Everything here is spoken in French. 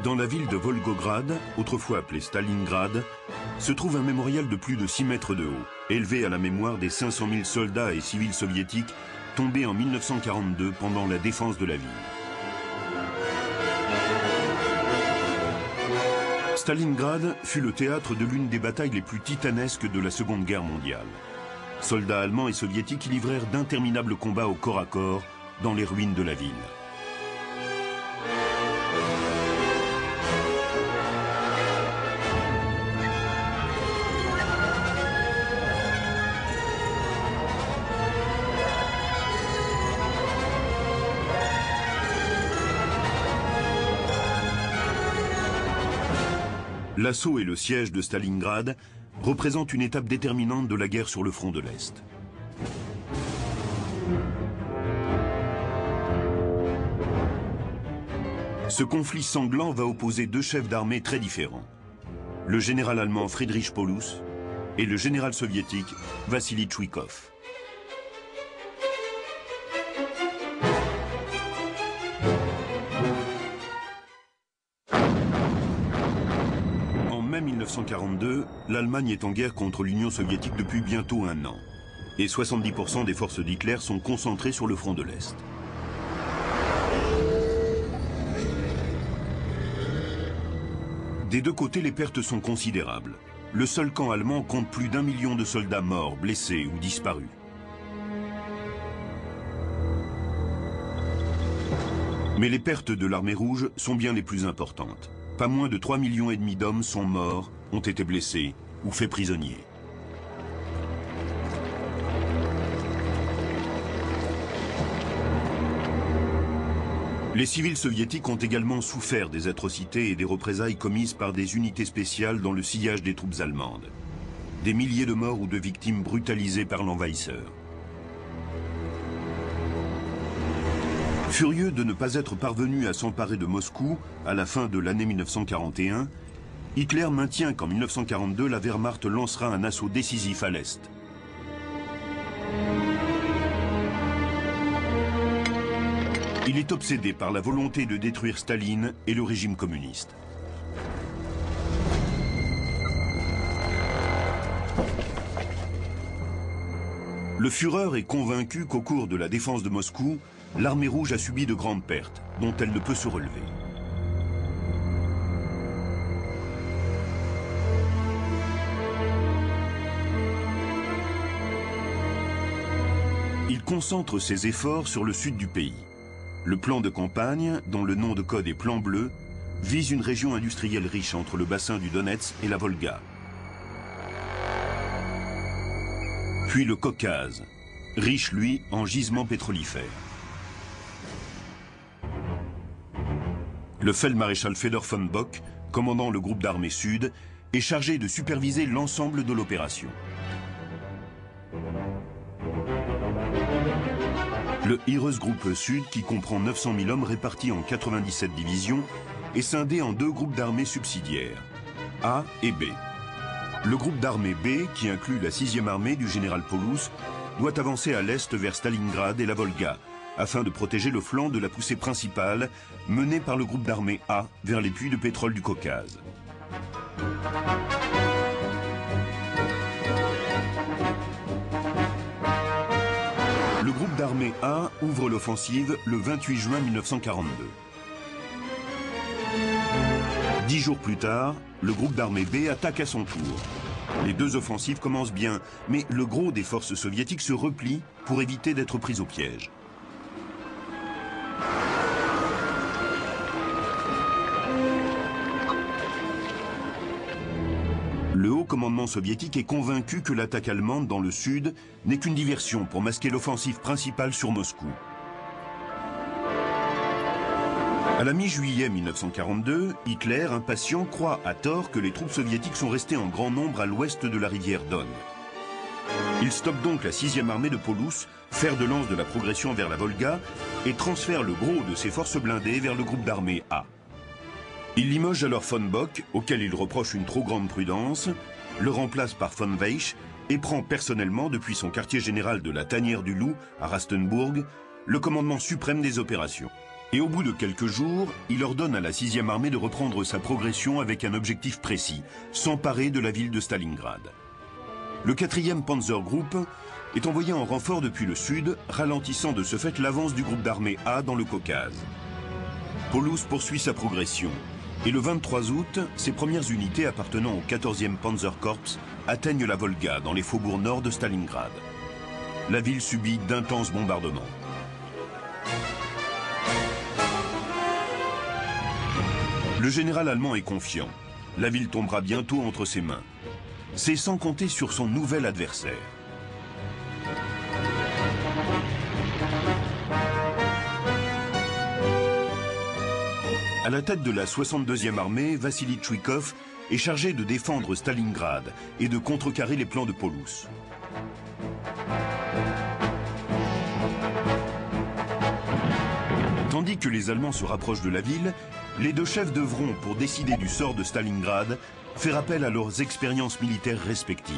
Dans la ville de Volgograd, autrefois appelée Stalingrad, se trouve un mémorial de plus de 6 mètres de haut, élevé à la mémoire des 500 000 soldats et civils soviétiques tombés en 1942 pendant la défense de la ville. Stalingrad fut le théâtre de l'une des batailles les plus titanesques de la Seconde Guerre mondiale. Soldats allemands et soviétiques y livrèrent d'interminables combats au corps à corps dans les ruines de la ville. L'assaut et le siège de Stalingrad représentent une étape déterminante de la guerre sur le front de l'Est. Ce conflit sanglant va opposer deux chefs d'armée très différents, le général allemand Friedrich Paulus et le général soviétique Vassili Tchoukov. En mai 1942, l'Allemagne est en guerre contre l'Union soviétique depuis bientôt un an. Et 70% des forces d'Hitler sont concentrées sur le front de l'Est. Des deux côtés, les pertes sont considérables. Le seul camp allemand compte plus d'1 million de soldats morts, blessés ou disparus. Mais les pertes de l'armée rouge sont bien les plus importantes. Pas moins de 3,5 millions d'hommes sont morts, ont été blessés ou faits prisonniers. Les civils soviétiques ont également souffert des atrocités et des représailles commises par des unités spéciales dans le sillage des troupes allemandes. Des milliers de morts ou de victimes brutalisées par l'envahisseur. Furieux de ne pas être parvenu à s'emparer de Moscou à la fin de l'année 1941, Hitler maintient qu'en 1942, la Wehrmacht lancera un assaut décisif à l'Est. Il est obsédé par la volonté de détruire Staline et le régime communiste. Le Führer est convaincu qu'au cours de la défense de Moscou, l'armée rouge a subi de grandes pertes, dont elle ne peut se relever. Il concentre ses efforts sur le sud du pays. Le plan de campagne, dont le nom de code est Plan Bleu, vise une région industrielle riche entre le bassin du Donetsk et la Volga. Puis le Caucase, riche lui en gisements pétrolifères. Le feldmaréchal Fedor von Bock, commandant le groupe d'armée sud, est chargé de superviser l'ensemble de l'opération. Le Heeresgruppe Sud, qui comprend 900 000 hommes répartis en 97 divisions, est scindé en deux groupes d'armées subsidiaires, A et B. Le groupe d'armée B, qui inclut la 6e armée du général Paulus, doit avancer à l'est vers Stalingrad et la Volga, afin de protéger le flanc de la poussée principale menée par le groupe d'armée A vers les puits de pétrole du Caucase. Le groupe d'armée A ouvre l'offensive le 28 juin 1942. 10 jours plus tard, le groupe d'armée B attaque à son tour. Les deux offensives commencent bien, mais le gros des forces soviétiques se replie pour éviter d'être pris au piège. Le haut commandement soviétique est convaincu que l'attaque allemande dans le sud n'est qu'une diversion pour masquer l'offensive principale sur Moscou. À la mi-juillet 1942, Hitler, impatient, croit à tort que les troupes soviétiques sont restées en grand nombre à l'ouest de la rivière Don. Il stoppe donc la 6e armée de Paulus, fer de lance de la progression vers la Volga, et transfère le gros de ses forces blindées vers le groupe d'armée A. Il limoge alors von Bock, auquel il reproche une trop grande prudence, le remplace par von Weich et prend personnellement, depuis son quartier général de la Tanière du Loup à Rastenburg, le commandement suprême des opérations. Et au bout de quelques jours, il ordonne à la 6e armée de reprendre sa progression avec un objectif précis, s'emparer de la ville de Stalingrad. Le 4e Panzergruppe est envoyé en renfort depuis le sud, ralentissant de ce fait l'avance du groupe d'armée A dans le Caucase. Paulus poursuit sa progression, et le 23 août, ses premières unités appartenant au 14e Panzerkorps atteignent la Volga, dans les faubourgs nord de Stalingrad. La ville subit d'intenses bombardements. Le général allemand est confiant. La ville tombera bientôt entre ses mains. C'est sans compter sur son nouvel adversaire. À la tête de la 62e armée, Vassili Tchoukov est chargé de défendre Stalingrad et de contrecarrer les plans de Paulus. Tandis que les Allemands se rapprochent de la ville, les deux chefs devront, pour décider du sort de Stalingrad, faire appel à leurs expériences militaires respectives.